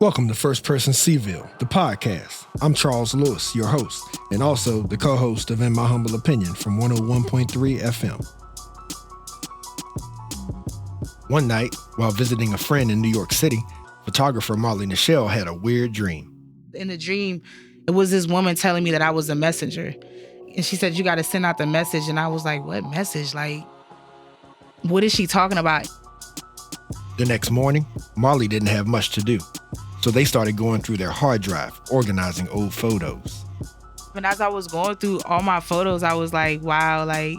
Welcome to First Person Cville, the podcast. I'm Charles Lewis, your host, and also the co-host of In My Humble Opinion from 101.3 FM. One night, while visiting a friend in New York City, photographer Marley Nichelle had a weird dream. In the dream, it was this woman telling me that I was a messenger. And she said, you got to send out the message. And I was like, what message? Like, what is she talking about? The next morning, Marley didn't have much to do. So they started going through their hard drive, organizing old photos. And as I was going through all my photos, I was like, wow, like,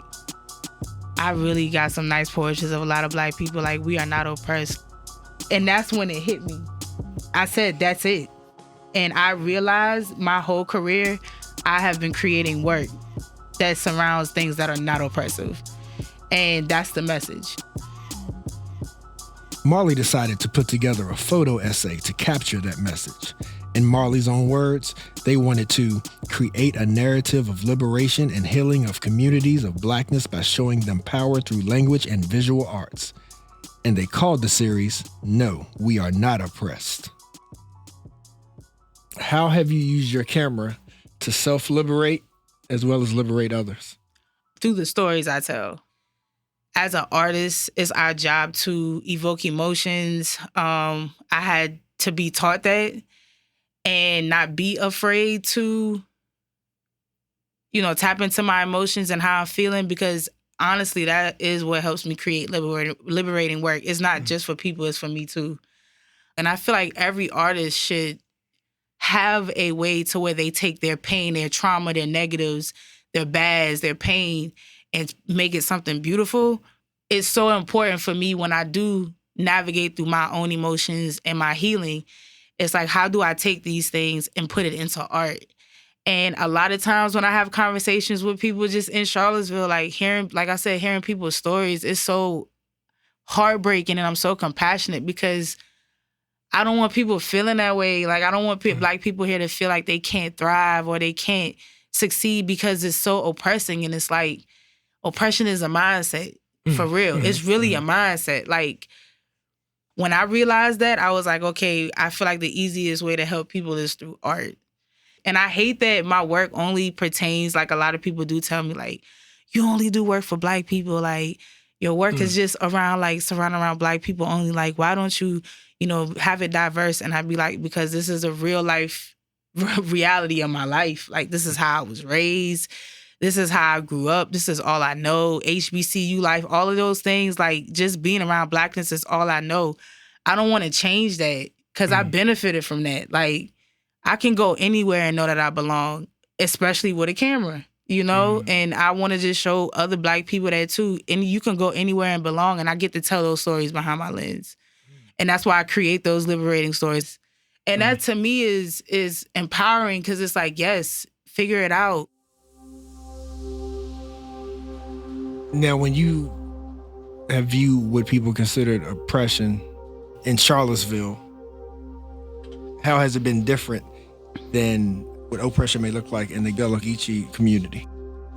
I really got some nice portraits of a lot of Black people. Like, we are not oppressed. And that's when it hit me. I said, that's it. And I realized my whole career, I have been creating work that surrounds things that are not oppressive. And that's the message. Marley decided to put together a photo essay to capture that message. In Marley's own words, they wanted to create a narrative of liberation and healing of communities of Blackness by showing them power through language and visual arts. And they called the series, No, We Are Not Oppressed. How have you used your camera to self-liberate as well as liberate others? Through the stories I tell. As an artist, it's our job to evoke emotions. I had to be taught that and not be afraid to, tap into my emotions and how I'm feeling, because honestly, that is what helps me create liberating work. It's not just for people, it's for me too. And I feel like every artist should have a way to where they take their pain, their trauma, their negatives, their bads, their pain, and make it something beautiful. It's so important for me when I do navigate through my own emotions and my healing. It's like, how do I take these things and put it into art? And a lot of times when I have conversations with people just in Charlottesville, hearing people's stories, it's so heartbreaking, and I'm so compassionate because I don't want people feeling that way. Like, I don't want Black people here to feel like they can't thrive or they can't succeed because it's so oppressing. And it's like, oppression is a mindset, for real. It's really a mindset. Like, when I realized that, I was like, okay, I feel like the easiest way to help people is through art. And I hate that my work only pertains, like a lot of people do tell me, like, you only do work for Black people. Like, your work is just surrounding around Black people only. Like, why don't you, have it diverse? And I'd be like, because this is a real life reality of my life. Like, this is how I was raised. This is how I grew up. This is all I know. HBCU life, all of those things, like, just being around Blackness is all I know. I don't want to change that because I benefited from that. Like, I can go anywhere and know that I belong, especially with a camera, And I want to just show other Black people that too. And you can go anywhere and belong, and I get to tell those stories behind my lens. And that's why I create those liberating stories. And that to me is empowering, because it's like, yes, figure it out. Now, when you have viewed what people considered oppression in Charlottesville, how has it been different than what oppression may look like in the Gullah Geechee community?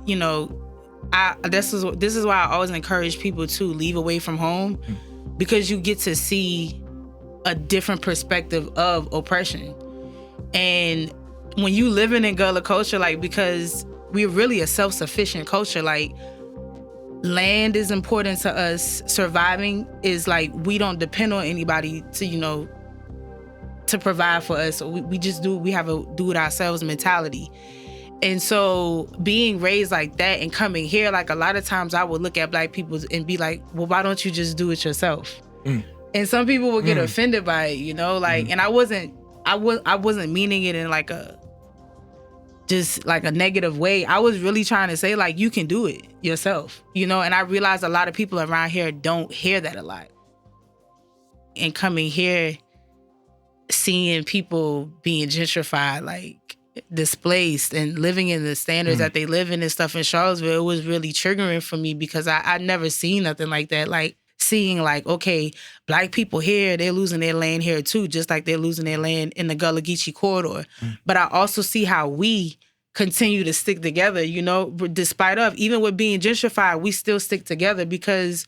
This is why I always encourage people to leave away from home, because you get to see a different perspective of oppression. And when you living in Gullah culture, because we're really a self-sufficient culture, land is important to us. Surviving is we don't depend on anybody to, to provide for us. So we have a do it ourselves mentality. And so being raised like that and coming here, a lot of times I would look at Black people and be like, well, why don't you just do it yourself? And some people would get offended by it, and I wasn't meaning it in a negative way. I was really trying to say, you can do it yourself, and I realized a lot of people around here don't hear that a lot. And coming here, seeing people being gentrified, displaced and living in the standards that they live in and stuff in Charlottesville, it was really triggering for me because I'd never seen nothing like that. Seeing okay, Black people here, they're losing their land here too, just like they're losing their land in the Gullah Geechee corridor. But I also see how we continue to stick together, despite of, even with being gentrified, we still stick together because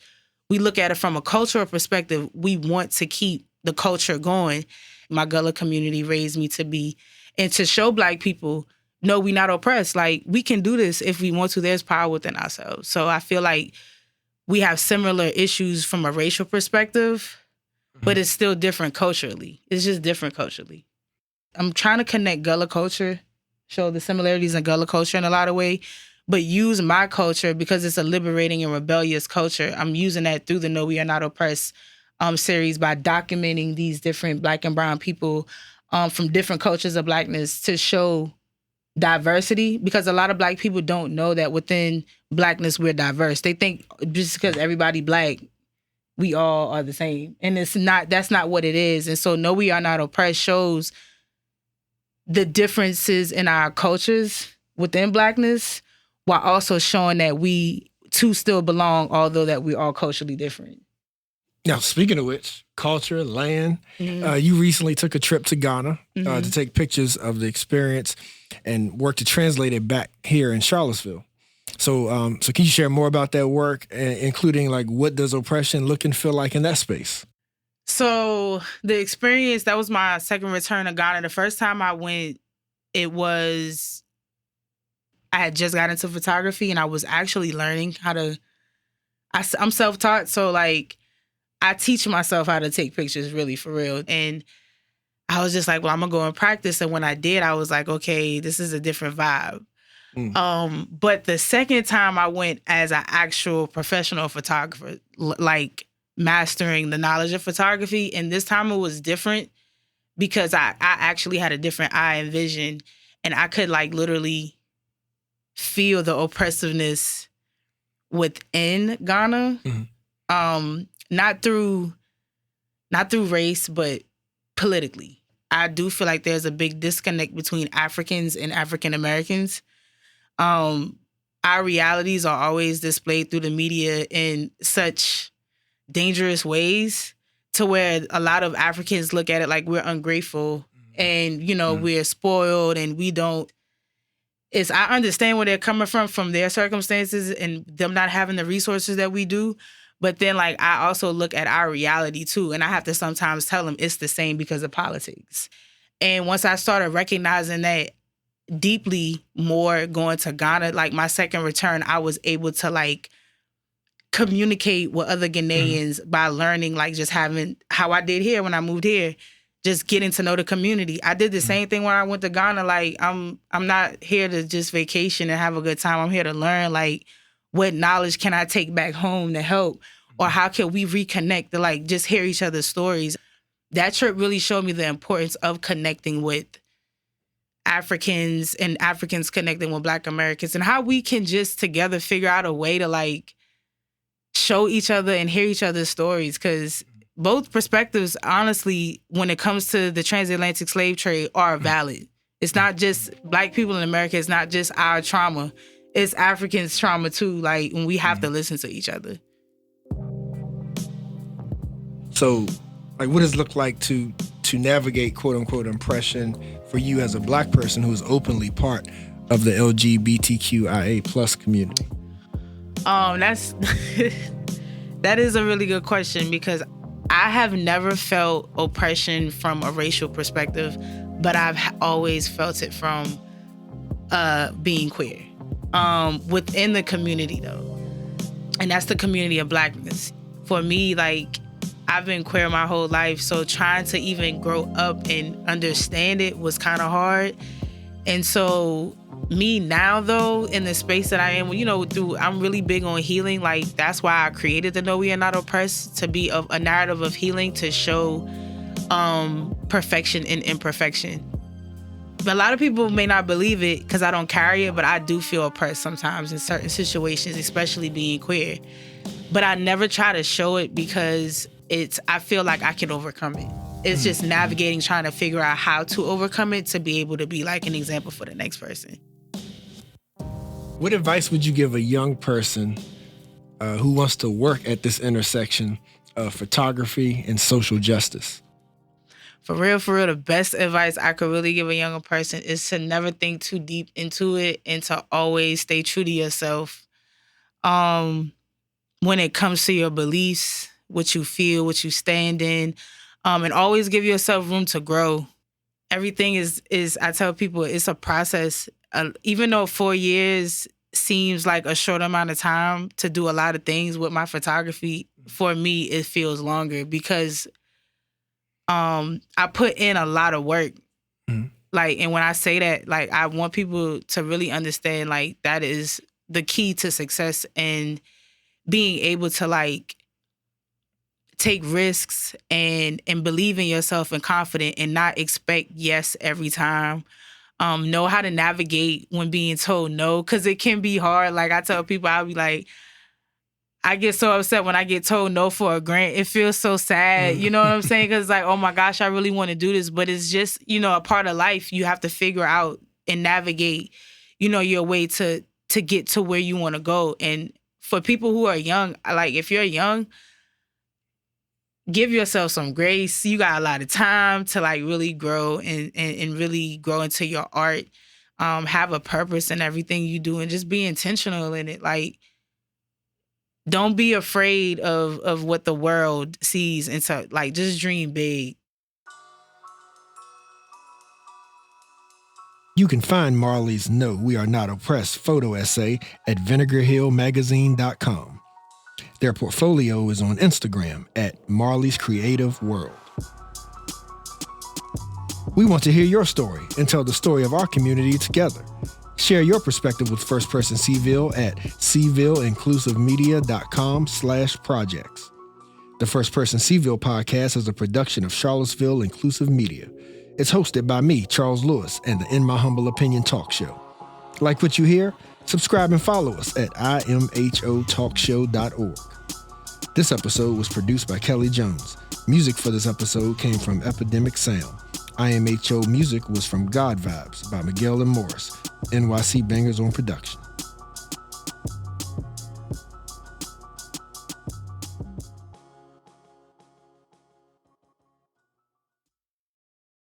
we look at it from a cultural perspective. We want to keep the culture going. my Gullah community raised me to be, and to show Black people, no, we not oppressed. Like, we can do this if we want to. There's power within ourselves. So I feel like we have similar issues from a racial perspective, but it's still different culturally. It's just different culturally. I'm trying to connect Gullah culture, show the similarities in Gullah culture in a lot of ways, but use my culture because it's a liberating and rebellious culture. I'm using that through the No We Are Not Oppressed series by documenting these different Black and brown people from different cultures of Blackness to show diversity, because a lot of Black people don't know that within Blackness we're diverse. They think just because everybody Black, we all are the same. And that's not what it is. And so No We Are Not Oppressed shows the differences in our cultures within Blackness, while also showing that we too still belong, although that we're all culturally different. Now, speaking of which, culture, land, you recently took a trip to Ghana to take pictures of the experience and work to translate it back here in Charlottesville. So can you share more about that work, including like what does oppression look and feel like in that space? So the experience, that was my second return to Ghana. The first time I went, I had just got into photography and I was actually learning how to, I'm self-taught. So like I teach myself how to take pictures really for real. And I was just like, well, I'm gonna go and practice. And when I did, I was like, okay, this is a different vibe. But the second time I went as an actual professional photographer, like mastering the knowledge of photography, and this time it was different because I actually had a different eye and vision, and I could like literally feel the oppressiveness within Ghana, not through race, but politically. I do feel like there's a big disconnect between Africans and African Americans. Our realities are always displayed through the media in such dangerous ways to where a lot of Africans look at it like we're ungrateful and, we're spoiled and we don't. I understand where they're coming from their circumstances and them not having the resources that we do. But then, like, I also look at our reality, too. And I have to sometimes tell them it's the same because of politics. And once I started recognizing that deeply more going to Ghana, like my second return, I was able to, like, communicate with other Ghanaians by learning, like, just having how I did here when I moved here, just getting to know the community. I did the same thing when I went to Ghana. Like, I'm not here to just vacation and have a good time. I'm here to learn, like, what knowledge can I take back home to help? Or how can we reconnect to, like, just hear each other's stories? That trip really showed me the importance of connecting with Africans and Africans connecting with Black Americans and how we can just together figure out a way to, like, show each other and hear each other's stories. Because both perspectives, honestly, when it comes to the transatlantic slave trade, are valid. It's not just Black people in America. It's not just our trauma. It's Africans' trauma too, like, when we have to listen to each other. So, like, what does it look like to navigate quote unquote oppression for you as a Black person who is openly part of the LGBTQIA plus community? That is a really good question, because I have never felt oppression from a racial perspective, but I've always felt it from being queer. Within the community though, and that's the community of Blackness. For me, like, I've been queer my whole life, so trying to even grow up and understand it was kind of hard. And so me now though, in the space that I am, I'm really big on healing. Like, that's why I created the No We Are Not Oppressed, to be a narrative of healing, to show perfection in imperfection. But a lot of people may not believe it because I don't carry it, but I do feel oppressed sometimes in certain situations, especially being queer. But I never try to show it because I feel like I can overcome it. It's just navigating, trying to figure out how to overcome it to be able to be like an example for the next person. What advice would you give a young person who wants to work at this intersection of photography and social justice? For real, the best advice I could really give a younger person is to never think too deep into it and to always stay true to yourself. When it comes to your beliefs, what you feel, what you stand in, And always give yourself room to grow. Everything is I tell people it's a process. Even though 4 years seems like a short amount of time to do a lot of things with my photography, for me it feels longer because I put in a lot of work. Like, and when I say that, like, I want people to really understand, like, that is the key to success and being able to, like, take risks and believe in yourself and confident and not expect yes every time. Know how to navigate when being told no, because it can be hard. Like, I tell people, I'll be like, I get so upset when I get told no for a grant. It feels so sad. You know what I'm saying? Because, like, oh my gosh, I really want to do this. But it's just, you know, a part of life you have to figure out and navigate, you know, your way to get to where you want to go. And for people who are young, like, if you're young, give yourself some grace. You got a lot of time to, like, really grow and really grow into your art. Have a purpose in everything you do and just be intentional in it. Like, don't be afraid of what the world sees. And so, like, just dream big. You can find Marley's No, We Are Not Oppressed photo essay at vinegarhillmagazine.com. Their portfolio is on Instagram at Marley's Creative World. We want to hear your story and tell the story of our community together. Share your perspective with First Person Cville at cvilleinclusivemedia.com/projects. The First Person Cville podcast is a production of Charlottesville Inclusive Media. It's hosted by me, Charles Lewis, and the In My Humble Opinion talk show. Like what you hear? Subscribe and follow us at imhotalkshow.org. This episode was produced by Kelly Jones. Music for this episode came from Epidemic Sound. IMHO music was from God Vibes by Miguel and Morris. NYC Bangers on production.